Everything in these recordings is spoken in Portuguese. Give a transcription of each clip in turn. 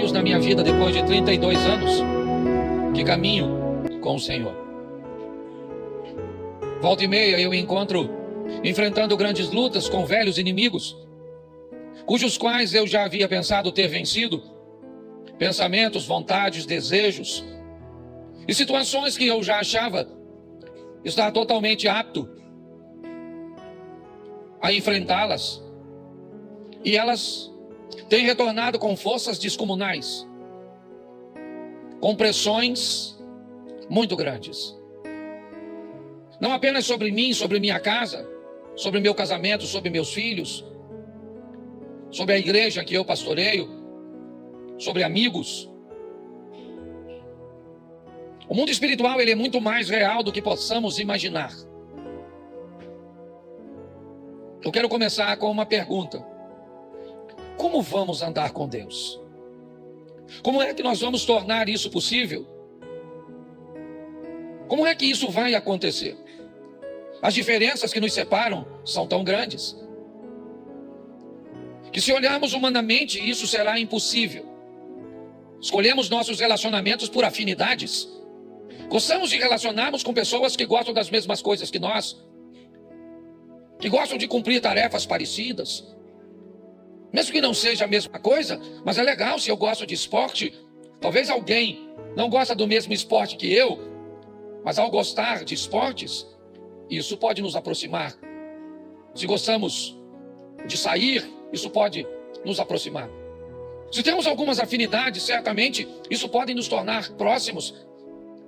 desafios na minha vida depois de 32 anos de caminho com o Senhor. Volta e meia eu encontro enfrentando grandes lutas com velhos inimigos, cujos quais eu já havia pensado ter vencido, pensamentos, vontades, desejos e situações que eu já achava estar totalmente apto a enfrentá-las, e elas têm retornado com forças descomunais, com pressões muito grandes, não apenas sobre mim, sobre minha casa, sobre meu casamento, sobre meus filhos, sobre a igreja que eu pastoreio, sobre amigos. O mundo espiritual, ele é muito mais real do que possamos imaginar. Eu quero começar com uma pergunta: como vamos andar com Deus? Como é que nós vamos tornar isso possível? Como é que isso vai acontecer? As diferenças que nos separam são tão grandes que, se olharmos humanamente, isso será impossível. Escolhemos nossos relacionamentos por afinidades. Gostamos de relacionarmos com pessoas que gostam das mesmas coisas que nós, que gostam de cumprir tarefas parecidas. Mesmo que não seja a mesma coisa, mas é legal. Se eu gosto de esporte, talvez alguém não gosta do mesmo esporte que eu, mas ao gostar de esportes, isso pode nos aproximar. Se gostamos de sair, isso pode nos aproximar. Se temos algumas afinidades, certamente isso pode nos tornar próximos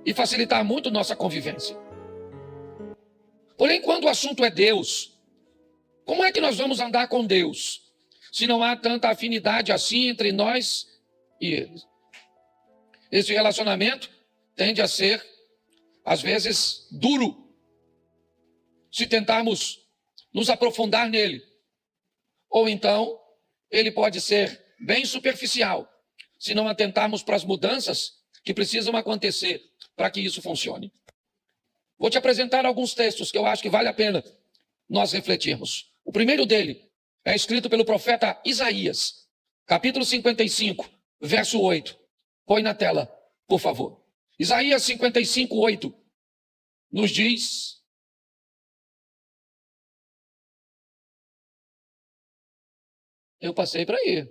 e facilitar muito nossa convivência. Porém, quando o assunto é Deus, como é que nós vamos andar com Deus, se não há tanta afinidade assim entre nós e Ele? Esse relacionamento tende a ser, às vezes, duro, se tentarmos nos aprofundar nele. Ou então, ele pode ser bem superficial, se não atentarmos para as mudanças que precisam acontecer para que isso funcione. Vou te apresentar alguns textos que eu acho que vale a pena nós refletirmos. O primeiro dele é escrito pelo profeta Isaías, capítulo 55, verso 8. Põe na tela, por favor. Isaías 55, 8 nos diz: eu passei para aí.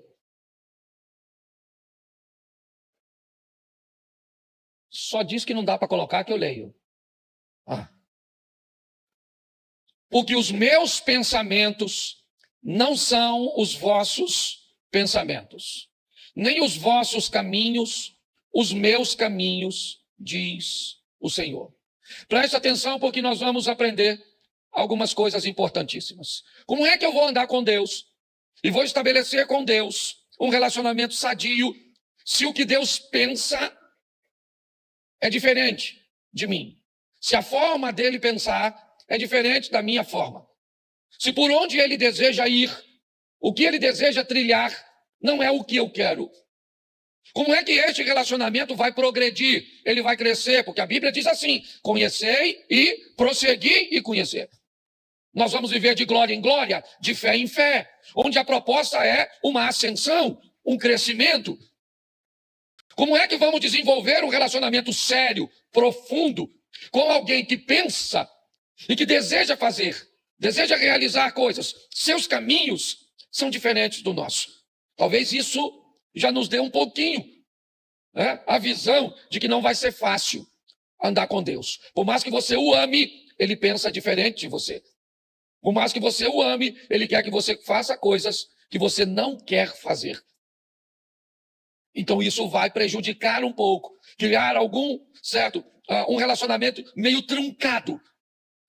Só diz que não dá para colocar que eu leio. Porque os meus pensamentos não são os vossos pensamentos, nem os vossos caminhos, os meus caminhos, diz o Senhor. Preste atenção, porque nós vamos aprender algumas coisas importantíssimas. Como é que eu vou andar com Deus e vou estabelecer com Deus um relacionamento sadio, se o que Deus pensa é diferente de mim? Se a forma dele pensar é diferente da minha forma. Se por onde ele deseja ir, o que ele deseja trilhar, não é o que eu quero. Como é que este relacionamento vai progredir? Ele vai crescer, porque a Bíblia diz assim: conhecei e prossegui e conhecer. Nós vamos viver de glória em glória, de fé em fé, onde a proposta é uma ascensão, um crescimento. Como é que vamos desenvolver um relacionamento sério, profundo, com alguém que pensa e que deseja fazer, deseja realizar coisas? Seus caminhos são diferentes do nosso. Talvez isso já nos dê um pouquinho, a visão de que não vai ser fácil andar com Deus. Por mais que você o ame, ele pensa diferente de você. Por mais que você o ame, ele quer que você faça coisas que você não quer fazer. Então isso vai prejudicar um pouco, criar um relacionamento meio truncado.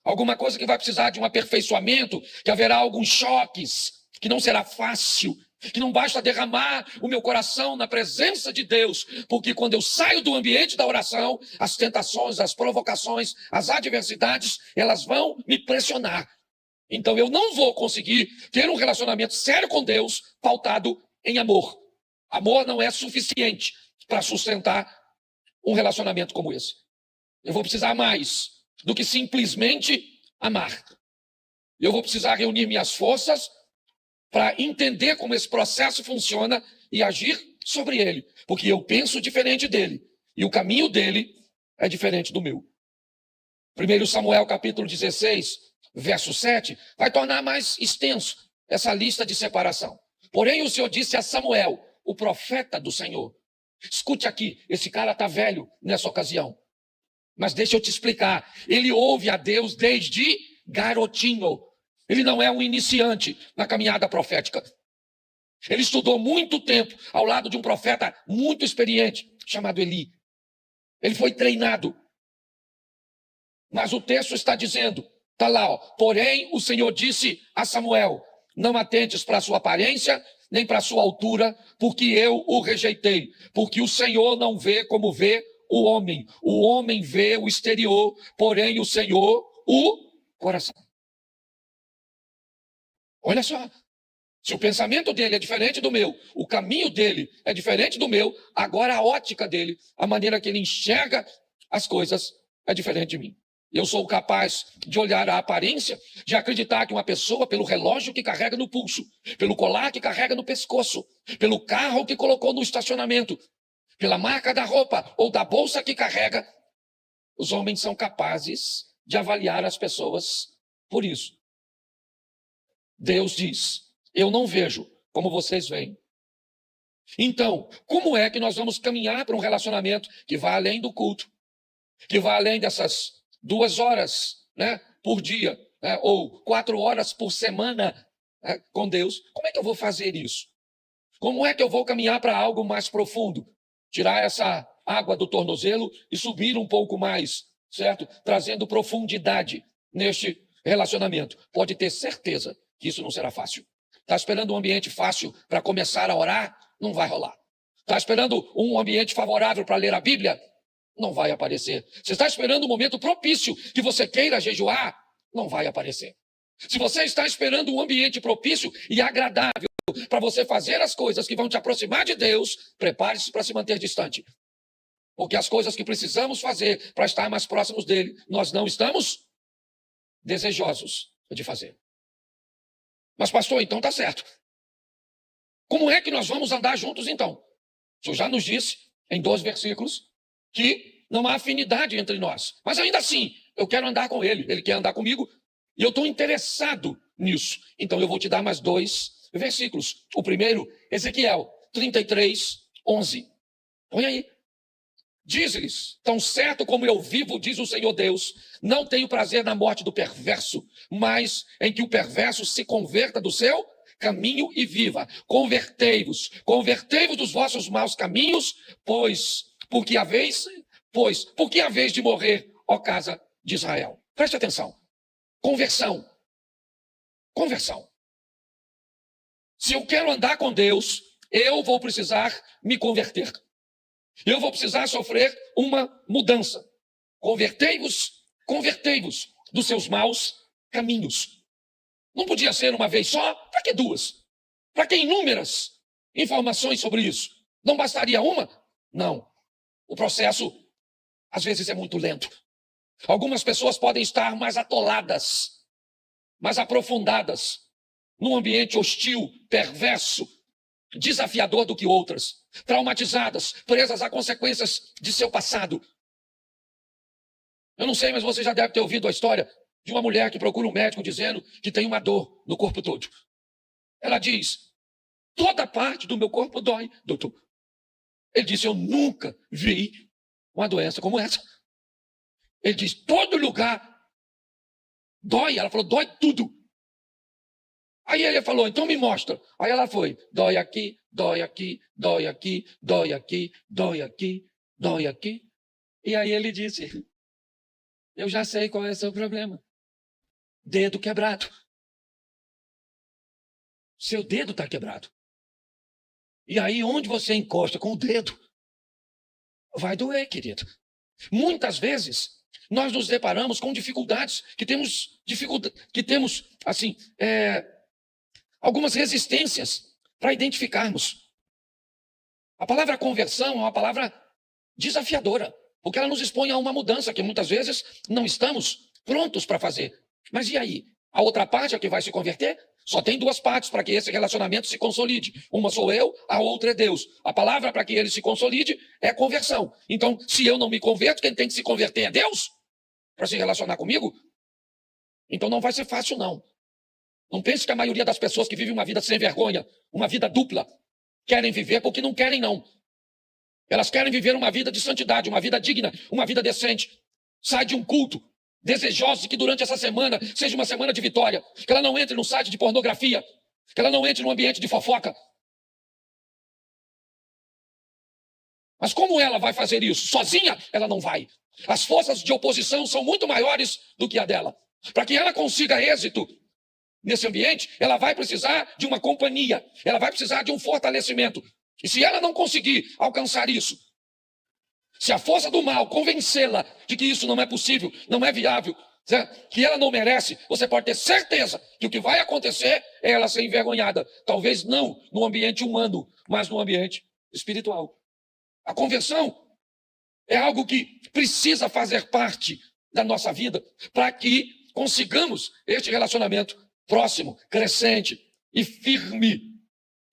Alguma coisa que vai precisar de um aperfeiçoamento, que haverá alguns choques, que não será fácil, que não basta derramar o meu coração na presença de Deus, porque quando eu saio do ambiente da oração, as tentações, as provocações, as adversidades, elas vão me pressionar. Então eu não vou conseguir ter um relacionamento sério com Deus pautado em amor. Amor não é suficiente para sustentar um relacionamento como esse. Eu vou precisar mais do que simplesmente amar. Eu vou precisar reunir minhas forças para entender como esse processo funciona e agir sobre ele, porque eu penso diferente dele, e o caminho dele é diferente do meu. 1 Samuel capítulo 16, verso 7, vai tornar mais extenso essa lista de separação. Porém, o Senhor disse a Samuel, o profeta do Senhor, escute aqui, esse cara está velho nessa ocasião, mas deixa eu te explicar, ele ouve a Deus desde garotinho, ele não é um iniciante na caminhada profética. Ele estudou muito tempo ao lado de um profeta muito experiente, chamado Eli. Ele foi treinado. Mas o texto está dizendo, está lá, ó, porém o Senhor disse a Samuel, não atentes para a sua aparência, nem para a sua altura, porque eu o rejeitei. Porque o Senhor não vê como vê o homem vê o exterior, porém o Senhor o coração. Olha só, se o pensamento dele é diferente do meu, o caminho dele é diferente do meu, agora a ótica dele, a maneira que ele enxerga as coisas é diferente de mim. Eu sou capaz de olhar a aparência, de acreditar que uma pessoa, pelo relógio que carrega no pulso, pelo colar que carrega no pescoço, pelo carro que colocou no estacionamento, pela marca da roupa ou da bolsa que carrega, os homens são capazes de avaliar as pessoas por isso. Deus diz, eu não vejo como vocês veem. Então, como é que nós vamos caminhar para um relacionamento que vai além do culto, que vai além dessas 2 horas, né, por dia, né, ou 4 horas por semana, né, com Deus? Como é que eu vou fazer isso? Como é que eu vou caminhar para algo mais profundo? Tirar essa água do tornozelo e subir um pouco mais, certo? Trazendo profundidade neste relacionamento. Pode ter certeza que isso não será fácil. Está esperando um ambiente fácil para começar a orar? Não vai rolar. Está esperando um ambiente favorável para ler a Bíblia? Não vai aparecer. Você está esperando um momento propício que você queira jejuar? Não vai aparecer. Se você está esperando um ambiente propício e agradável para você fazer as coisas que vão te aproximar de Deus, prepare-se para se manter distante. Porque as coisas que precisamos fazer para estar mais próximos dele, nós não estamos desejosos de fazer. Mas pastor, então tá certo. Como é que nós vamos andar juntos então? O Senhor já nos disse em 2 versículos que não há afinidade entre nós. Mas ainda assim, eu quero andar com ele, ele quer andar comigo e eu estou interessado nisso. Então eu vou te dar mais 2 versículos. O primeiro, Ezequiel 33, 11. Põe aí. Diz-lhes, tão certo como eu vivo, diz o Senhor Deus, não tenho prazer na morte do perverso, mas em que o perverso se converta do seu caminho e viva. Convertei-vos dos vossos maus caminhos, porque a vez de morrer, ó casa de Israel. Preste atenção. Conversão. Se eu quero andar com Deus, eu vou precisar me converter. Eu vou precisar sofrer uma mudança. Convertei-vos dos seus maus caminhos. Não podia ser uma vez só? Para que 2? Para que inúmeras informações sobre isso? Não bastaria uma? Não. O processo, às vezes, é muito lento. Algumas pessoas podem estar mais atoladas, mais aprofundadas, num ambiente hostil, perverso, desafiador do que outras, traumatizadas, presas a consequências de seu passado. Eu não sei, mas você já deve ter ouvido a história de uma mulher que procura um médico dizendo que tem uma dor no corpo todo. Ela diz, toda parte do meu corpo dói, doutor. Ele disse, eu nunca vi uma doença como essa. Ele diz, todo lugar dói. Ela falou, dói tudo. Aí ele falou, então me mostra. Aí ela foi, dói aqui, dói aqui, dói aqui, dói aqui, dói aqui, dói aqui. E aí ele disse, eu já sei qual é o seu problema. Dedo quebrado. Seu dedo está quebrado. E aí onde você encosta com o dedo, vai doer, querido. Muitas vezes nós nos deparamos com dificuldades, que temos assim, algumas resistências para identificarmos. A palavra conversão é uma palavra desafiadora, porque ela nos expõe a uma mudança que muitas vezes não estamos prontos para fazer. Mas e aí? A outra parte é que vai se converter. Só tem duas partes para que esse relacionamento se consolide. Uma sou eu, a outra é Deus. A palavra para que ele se consolide é conversão. Então, se eu não me converto, quem tem que se converter é Deus para se relacionar comigo? Então não vai ser fácil, não. Não pense que a maioria das pessoas que vivem uma vida sem vergonha, uma vida dupla, querem viver porque não querem, não. Elas querem viver uma vida de santidade, uma vida digna, uma vida decente. Sai de um culto desejoso de que durante essa semana seja uma semana de vitória, que ela não entre num site de pornografia, que ela não entre num ambiente de fofoca. Mas como ela vai fazer isso? Sozinha, ela não vai. As forças de oposição são muito maiores do que a dela. Para que ela consiga êxito nesse ambiente, ela vai precisar de uma companhia, ela vai precisar de um fortalecimento. E se ela não conseguir alcançar isso, se a força do mal convencê-la de que isso não é possível, não é viável, que ela não merece, você pode ter certeza que o que vai acontecer é ela ser envergonhada. Talvez não no ambiente humano, mas no ambiente espiritual. A conversão é algo que precisa fazer parte da nossa vida para que consigamos este relacionamento próximo, crescente e firme.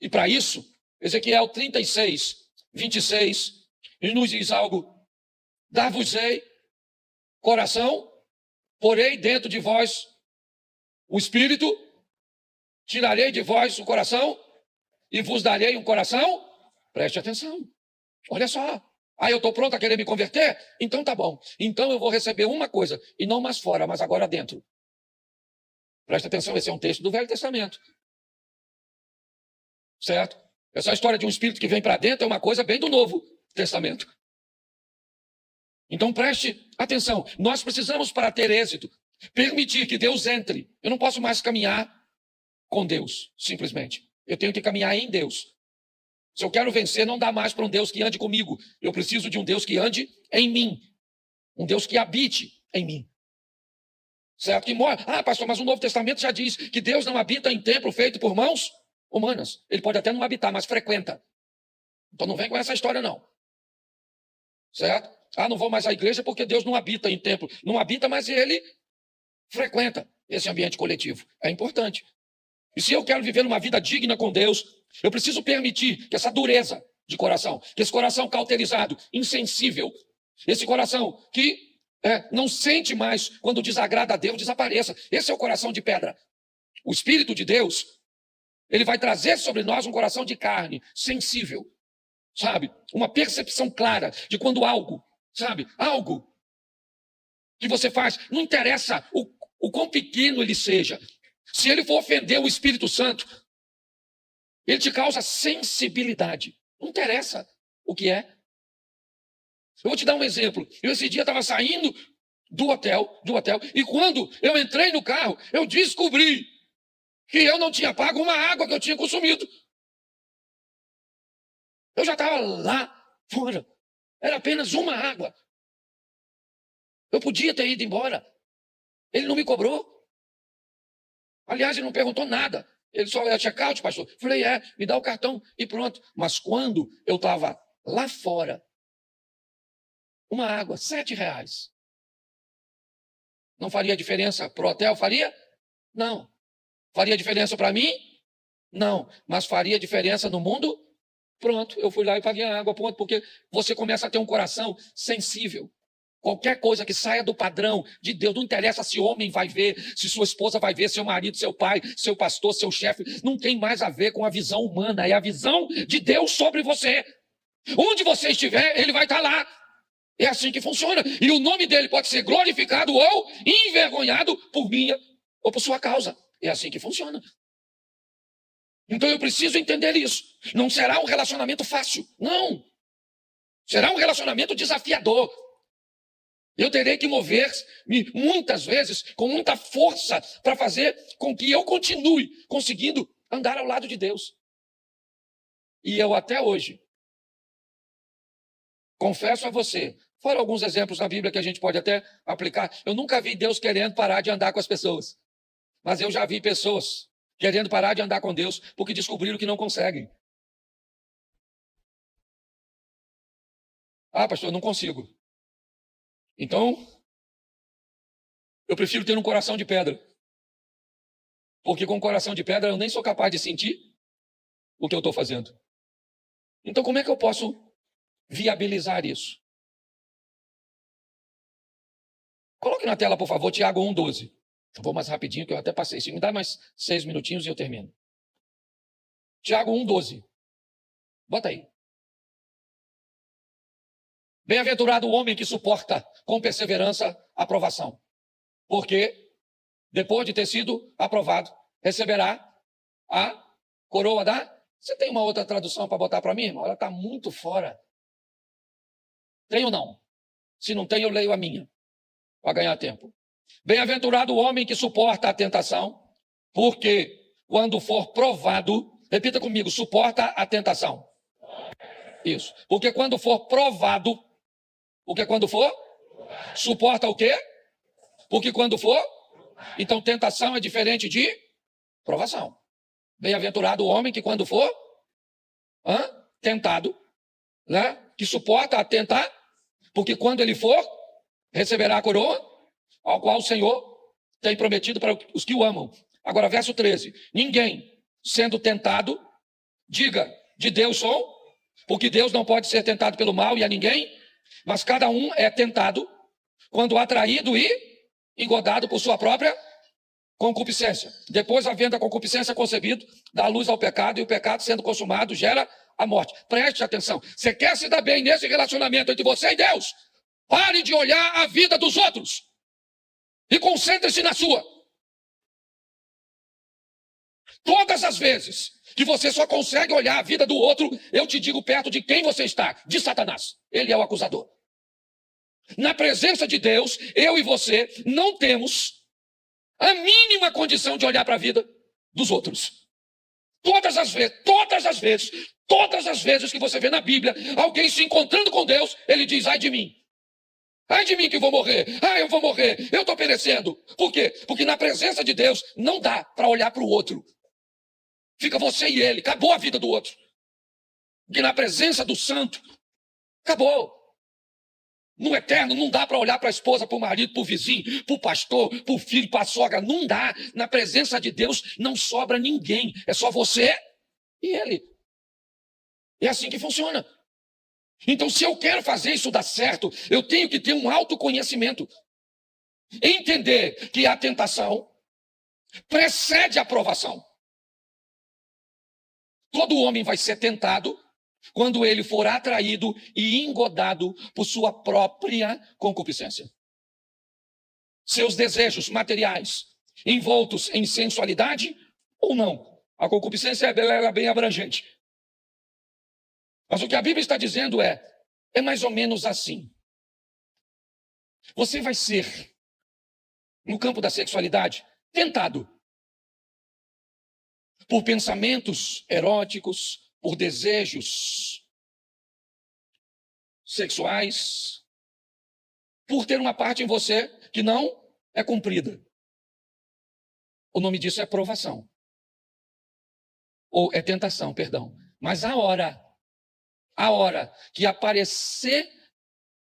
E para isso, Ezequiel 36, 26, nos diz algo: dar-vos-ei coração, porei dentro de vós o espírito, tirarei de vós o coração e vos darei um coração. Preste atenção, olha só. Eu estou pronto a querer me converter? Então tá bom. Então eu vou receber uma coisa, e não mais fora, mas agora dentro. Preste atenção, esse é um texto do Velho Testamento. Certo? Essa história de um espírito que vem para dentro é uma coisa bem do Novo Testamento. Então preste atenção. Nós precisamos, para ter êxito, permitir que Deus entre. Eu não posso mais caminhar com Deus, simplesmente. Eu tenho que caminhar em Deus. Se eu quero vencer, não dá mais para um Deus que ande comigo. Eu preciso de um Deus que ande em mim. Um Deus que habite em mim. Certo? Que mora. Pastor, mas o Novo Testamento já diz que Deus não habita em templo feito por mãos humanas. Ele pode até não habitar, mas frequenta. Então não vem com essa história, não. Certo? Não vou mais à igreja porque Deus não habita em templo. Não habita, mas ele frequenta esse ambiente coletivo. É importante. E se eu quero viver uma vida digna com Deus, eu preciso permitir que essa dureza de coração, que esse coração cauterizado, insensível, esse coração que não sente mais quando desagrada a Deus, desapareça. Esse é o coração de pedra. O Espírito de Deus, ele vai trazer sobre nós um coração de carne, sensível, sabe? Uma percepção clara de quando algo, sabe? Algo que você faz, não interessa o quão pequeno ele seja. Se ele for ofender o Espírito Santo, ele te causa sensibilidade. Não interessa o que é. Eu vou te dar um exemplo. Eu esse dia estava saindo do hotel, e quando eu entrei no carro, eu descobri que eu não tinha pago uma água que eu tinha consumido. Eu já estava lá fora. Era apenas uma água. Eu podia ter ido embora. Ele não me cobrou. Aliás, ele não perguntou nada. Ele só check-out, pastor. Falei, me dá o cartão e pronto. Mas quando eu estava lá fora, uma água, R$7. Não faria diferença para o hotel? Faria? Não. Faria diferença para mim? Não. Mas faria diferença no mundo? Pronto, eu fui lá e paguei a água, ponto, porque você começa a ter um coração sensível. Qualquer coisa que saia do padrão de Deus, não interessa se homem vai ver, se sua esposa vai ver, seu marido, seu pai, seu pastor, seu chefe, não tem mais a ver com a visão humana, é a visão de Deus sobre você. Onde você estiver, ele vai estar lá. É assim que funciona. E o nome dele pode ser glorificado ou envergonhado por minha ou por sua causa. É assim que funciona. Então eu preciso entender isso. Não será um relacionamento fácil. Não. Será um relacionamento desafiador. Eu terei que mover-me muitas vezes com muita força para fazer com que eu continue conseguindo andar ao lado de Deus. E eu até hoje, confesso a você, foram alguns exemplos na Bíblia que a gente pode até aplicar. Eu nunca vi Deus querendo parar de andar com as pessoas. Mas eu já vi pessoas querendo parar de andar com Deus porque descobriram que não conseguem. Pastor, eu não consigo. Então, eu prefiro ter um coração de pedra. Porque com o coração de pedra eu nem sou capaz de sentir o que eu estou fazendo. Então como é que eu posso viabilizar isso? Coloque na tela, por favor, Tiago 1,12. Eu vou mais rapidinho, que eu até passei. Se me dá mais 6 minutinhos e eu termino. Tiago 1,12. Bota aí. Bem-aventurado o homem que suporta com perseverança a aprovação, porque depois de ter sido aprovado, receberá a coroa da... Você tem uma outra tradução para botar para mim, irmão? Ela está muito fora. Tem ou não? Se não tem, eu leio a minha, para ganhar tempo. Bem-aventurado o homem que suporta a tentação, porque quando for provado, repita comigo, suporta a tentação. Isso. Porque quando for provado, porque quando for, suporta o quê? Porque quando for, então tentação é diferente de provação. Bem-aventurado o homem que quando for tentado, né? Que suporta a tentar, porque quando ele for, receberá a coroa, ao qual o Senhor tem prometido para os que o amam. Agora, verso 13. Ninguém, sendo tentado, diga, de Deus sou, porque Deus não pode ser tentado pelo mal e a ninguém, mas cada um é tentado quando atraído e engodado por sua própria concupiscência. Depois, havendo a concupiscência concebido, dá luz ao pecado, e o pecado, sendo consumado, gera a morte. Preste atenção. Você quer se dar bem nesse relacionamento entre você e Deus? Pare de olhar a vida dos outros e concentre-se na sua. Todas as vezes que você só consegue olhar a vida do outro, eu te digo perto de quem você está, de Satanás. Ele é o acusador. Na presença de Deus, eu e você não temos a mínima condição de olhar para a vida dos outros. Todas as vezes que você vê na Bíblia alguém se encontrando com Deus, ele diz, ai de mim. Ai de mim que eu vou morrer. Ai, eu vou morrer. Eu estou perecendo. Por quê? Porque na presença de Deus não dá para olhar para o outro. Fica você e ele. Acabou a vida do outro. Porque na presença do santo, acabou. No eterno não dá para olhar para a esposa, para o marido, para o vizinho, para o pastor, para o filho, para a sogra. Não dá. Na presença de Deus não sobra ninguém. É só você e ele. É assim que funciona. Então, se eu quero fazer isso dar certo, eu tenho que ter um autoconhecimento. Entender que a tentação precede a aprovação. Todo homem vai ser tentado quando ele for atraído e engodado por sua própria concupiscência. Seus desejos materiais envoltos em sensualidade ou não. A concupiscência é bem abrangente. Mas o que a Bíblia está dizendo é mais ou menos assim. Você vai ser, no campo da sexualidade, tentado por pensamentos eróticos, por desejos sexuais, por ter uma parte em você que não é cumprida. O nome disso é provação. Ou é tentação, perdão. Mas a hora que aparecer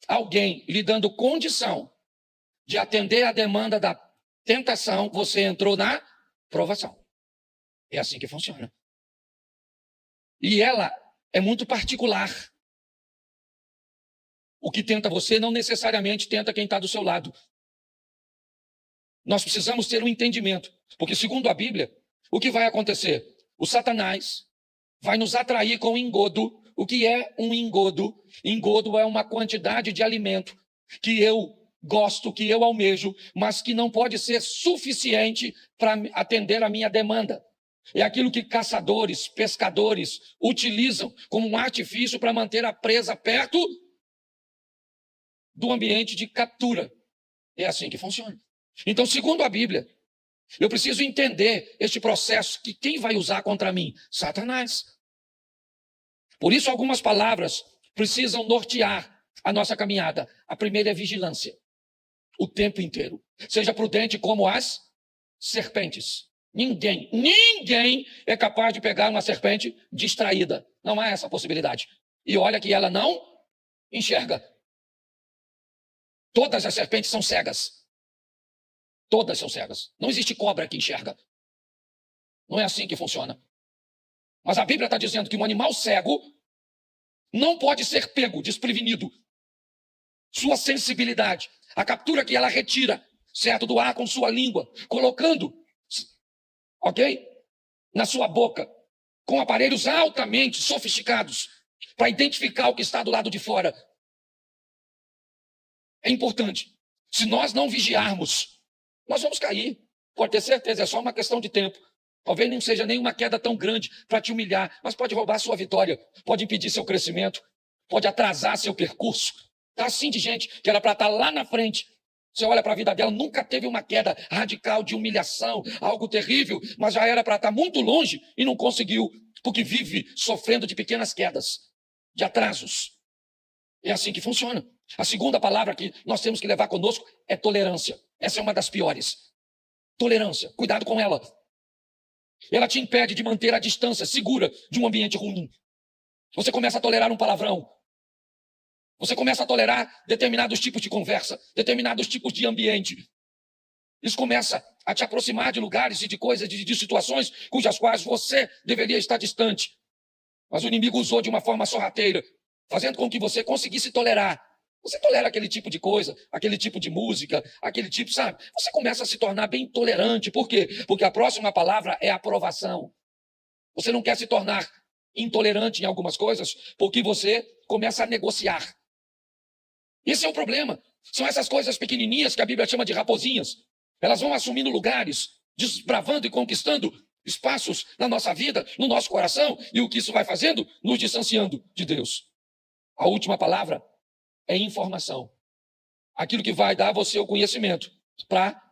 alguém lhe dando condição de atender a demanda da tentação, você entrou na provação. É assim que funciona. E ela é muito particular. O que tenta você não necessariamente tenta quem está do seu lado. Nós precisamos ter um entendimento. Porque, segundo a Bíblia, o que vai acontecer? O Satanás vai nos atrair com engodo. O que é um engodo? Engodo é uma quantidade de alimento que eu gosto, que eu almejo, mas que não pode ser suficiente para atender a minha demanda. É aquilo que caçadores, pescadores utilizam como um artifício para manter a presa perto do ambiente de captura. É assim que funciona. Então, segundo a Bíblia, eu preciso entender este processo que quem vai usar contra mim? Satanás. Por isso, algumas palavras precisam nortear a nossa caminhada. A primeira é vigilância. O tempo inteiro. Seja prudente como as serpentes. Ninguém é capaz de pegar uma serpente distraída. Não há essa possibilidade. E olha que ela não enxerga. Todas as serpentes são cegas. Todas são cegas. Não existe cobra que enxerga. Não é assim que funciona. Mas a Bíblia está dizendo que um animal cego não pode ser pego, desprevenido. Sua sensibilidade, a captura que ela retira, certo, do ar com sua língua, colocando, ok, na sua boca, com aparelhos altamente sofisticados, para identificar o que está do lado de fora. É importante. Se nós não vigiarmos, nós vamos cair. Pode ter certeza, é só uma questão de tempo. Talvez não seja nenhuma queda tão grande para te humilhar, mas pode roubar sua vitória, pode impedir seu crescimento, pode atrasar seu percurso. Está assim de gente que era para estar lá na frente. Você olha para a vida dela, nunca teve uma queda radical de humilhação, algo terrível, mas já era para estar muito longe e não conseguiu, porque vive sofrendo de pequenas quedas, de atrasos. É assim que funciona. A segunda palavra que nós temos que levar conosco é tolerância. Essa é uma das piores. Tolerância, cuidado com ela. Ela te impede de manter a distância segura de um ambiente ruim. Você começa a tolerar um palavrão. Você começa a tolerar determinados tipos de conversa, determinados tipos de ambiente. Isso começa a te aproximar de lugares e de coisas, de situações cujas quais você deveria estar distante. Mas o inimigo usou de uma forma sorrateira, fazendo com que você conseguisse tolerar. Você tolera aquele tipo de coisa, aquele tipo de música, aquele tipo, sabe? Você começa a se tornar bem tolerante. Por quê? Porque a próxima palavra é aprovação. Você não quer se tornar intolerante em algumas coisas, porque você começa a negociar. Esse é o problema. São essas coisas pequenininhas que a Bíblia chama de raposinhas. Elas vão assumindo lugares, desbravando e conquistando espaços na nossa vida, no nosso coração, e o que isso vai fazendo? Nos distanciando de Deus. A última palavra é informação. Aquilo que vai dar a você o conhecimento para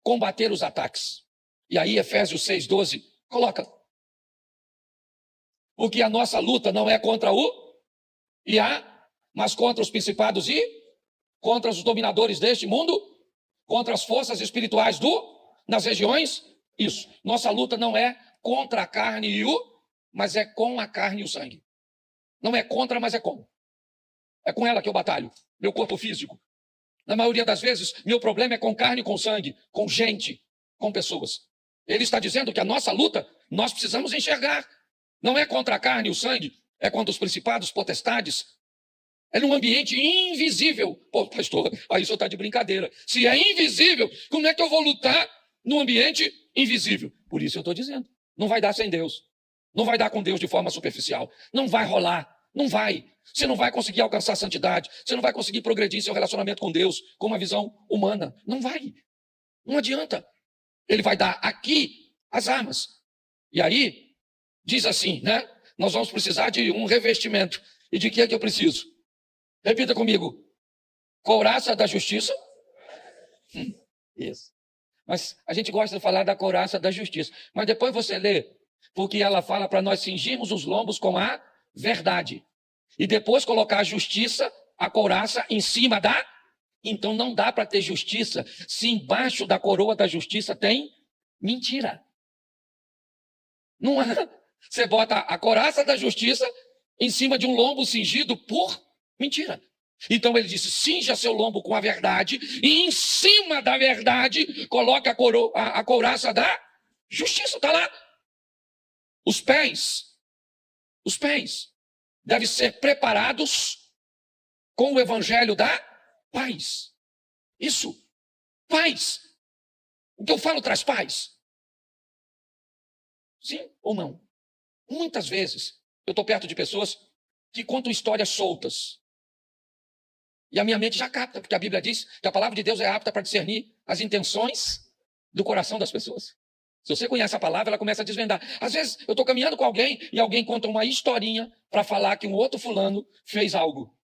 combater os ataques. E aí Efésios 6,12 coloca. Porque a nossa luta não é contra o e a, mas contra os principados e contra os dominadores deste mundo, contra as forças espirituais nas regiões. Isso. Nossa luta não é contra a carne e mas é com a carne e o sangue. Não é contra, mas é com. É com ela que eu batalho, meu corpo físico. Na maioria das vezes, meu problema é com carne e com sangue, com gente, com pessoas. Ele está dizendo que a nossa luta, nós precisamos enxergar. Não é contra a carne e o sangue, é contra os principados, potestades. É num ambiente invisível. Pô, pastor, aí o senhor está de brincadeira. Se é invisível, como é que eu vou lutar num ambiente invisível? Por isso eu estou dizendo. Não vai dar sem Deus. Não vai dar com Deus de forma superficial. Não vai rolar. Não vai. Você não vai conseguir alcançar a santidade. Você não vai conseguir progredir seu relacionamento com Deus com uma visão humana. Não vai. Não adianta. Ele vai dar aqui as armas. E aí, diz assim, né? Nós vamos precisar de um revestimento. E de que é que eu preciso? Repita comigo. Couraça da justiça. Isso. Mas a gente gosta de falar da couraça da justiça. Mas depois você lê, porque ela fala para nós cingirmos os lombos com a verdade. E depois colocar a justiça, a couraça, em cima da... Então não dá para ter justiça se embaixo da coroa da justiça tem mentira. Não há. Você bota a couraça da justiça em cima de um lombo cingido por mentira. Então ele disse, cinja seu lombo com a verdade e em cima da verdade coloca a couraça da justiça. Está lá. Os pés devem ser preparados com o evangelho da paz. Isso, paz. O que eu falo traz paz? Sim ou não? Muitas vezes eu estou perto de pessoas que contam histórias soltas. E a minha mente já capta, porque a Bíblia diz que a palavra de Deus é apta para discernir as intenções do coração das pessoas. Se você conhece a palavra, ela começa a desvendar. Às vezes eu estou caminhando com alguém e alguém conta uma historinha para falar que um outro fulano fez algo.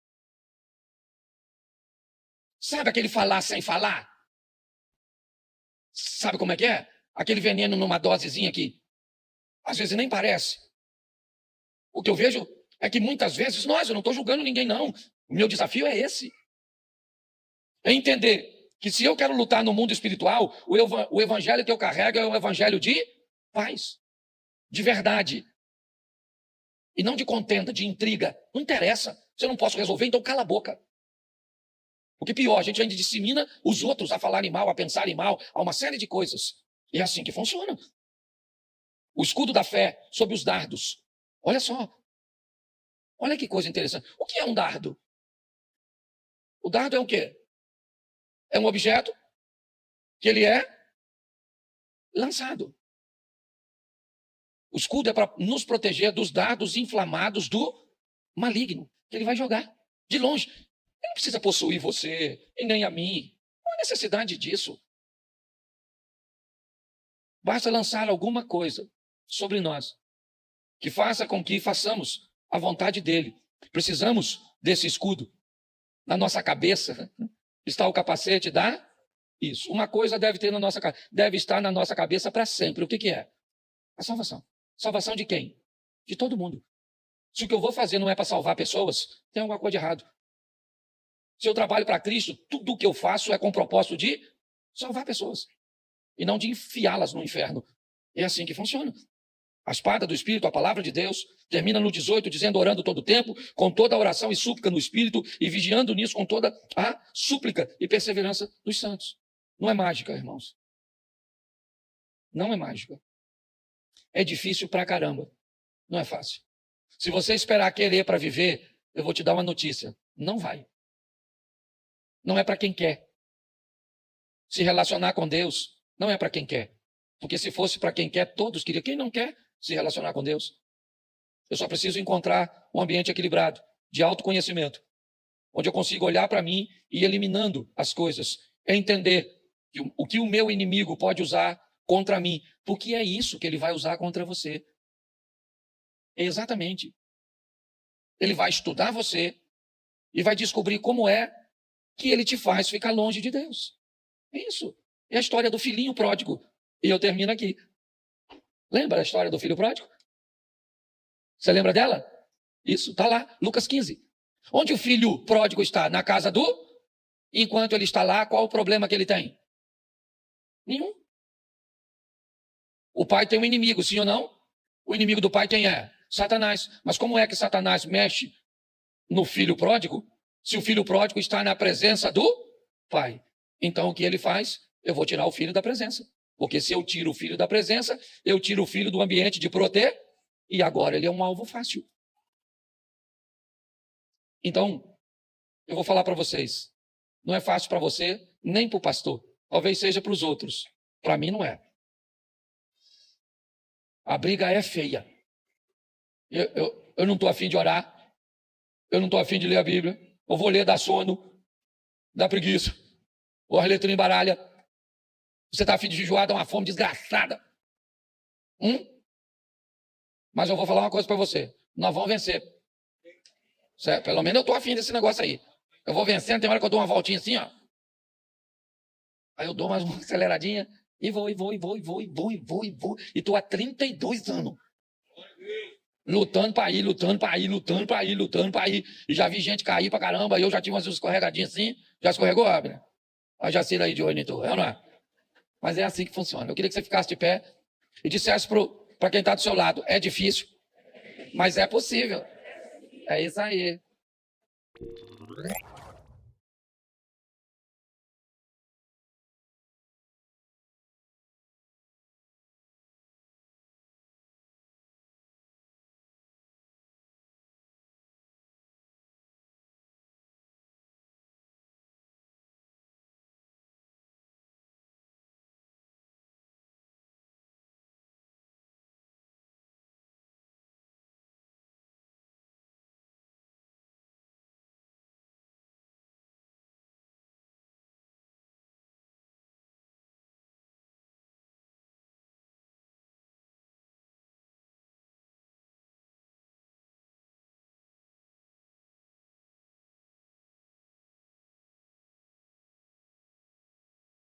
Sabe aquele falar sem falar? Sabe como é que é? Aquele veneno numa dosezinha que às vezes nem parece. O que eu vejo é que muitas vezes, eu não estou julgando ninguém não. O meu desafio é esse. É entender que se eu quero lutar no mundo espiritual, o evangelho que eu carrego é o evangelho de paz, de verdade. E não de contenda, de intriga. Não interessa. Se eu não posso resolver, então cala a boca. O que pior, a gente ainda dissemina os outros a falarem mal, a pensarem mal, a uma série de coisas. E é assim que funciona. o escudo da fé sob os dardos. Olha só. Olha que coisa interessante. O que é um dardo? O dardo é o quê? É um objeto que ele é lançado. O escudo é para nos proteger dos dardos inflamados do maligno, que ele vai jogar de longe. Ele não precisa possuir você e nem a mim. Não há necessidade disso. Basta lançar alguma coisa sobre nós que faça com que façamos a vontade dele. Precisamos desse escudo. Na nossa cabeça está o capacete da isso. Uma coisa deve estar na nossa cabeça para sempre. O que é? A salvação. Salvação de quem? De todo mundo. Se o que eu vou fazer não é para salvar pessoas, tem alguma coisa de errado. Se eu trabalho para Cristo, tudo o que eu faço é com o propósito de salvar pessoas e não de enfiá-las no inferno. É assim que funciona. A espada do Espírito, a palavra de Deus, termina no 18, dizendo, orando todo o tempo, com toda a oração e súplica no Espírito, e vigiando nisso com toda a súplica e perseverança dos santos. Não é mágica, irmãos. Não é mágica. É difícil pra caramba. Não é fácil. Se você esperar querer para viver, eu vou te dar uma notícia. Não vai. Não é para quem quer. Se relacionar com Deus não é para quem quer. Porque se fosse para quem quer, todos queriam. Quem não quer se relacionar com Deus? Eu só preciso encontrar um ambiente equilibrado, de autoconhecimento, onde eu consigo olhar para mim e ir eliminando as coisas, entender o que o meu inimigo pode usar contra mim, porque é isso que ele vai usar contra você. Exatamente. Ele vai estudar você e vai descobrir como é que ele te faz ficar longe de Deus. É isso. É a história do filhinho pródigo. E eu termino aqui. Lembra a história do filho pródigo? Você lembra dela? Isso, está lá, Lucas 15. Onde o filho pródigo está? Na casa do? Enquanto ele está lá, qual o problema que ele tem? Nenhum. O pai tem um inimigo, sim ou não? O inimigo do pai quem é? Satanás. Mas como é que Satanás mexe no filho pródigo, se o filho pródigo está na presença do pai? Então o que ele faz? Eu vou tirar o filho da presença. Porque se eu tiro o filho da presença, eu tiro o filho do ambiente de proter, e agora ele é um alvo fácil. Então, eu vou falar para vocês, não é fácil para você, nem para o pastor. Talvez seja para os outros. Para mim não é. A briga é feia. Eu não estou afim de orar. Eu não estou afim de ler a Bíblia. Eu vou ler, dá sono, dá preguiça. Ou a letra embaralha. Você está afim de jejuar, dá uma fome desgraçada. Mas eu vou falar uma coisa para você. Nós vamos vencer. Certo? Pelo menos eu estou afim desse negócio aí. Eu vou vencendo, tem hora que eu dou uma voltinha assim, ó. Aí eu dou uma aceleradinha e vou. E estou há 32 anos. Lutando para ir. E já vi gente cair para caramba. E eu já tive umas escorregadinhas assim. Já escorregou, Abner? A Jacira aí de olho em tu, é ou não é? Mas é assim que funciona. Eu queria que você ficasse de pé e dissesse para quem está do seu lado, é difícil, mas é possível. É isso aí.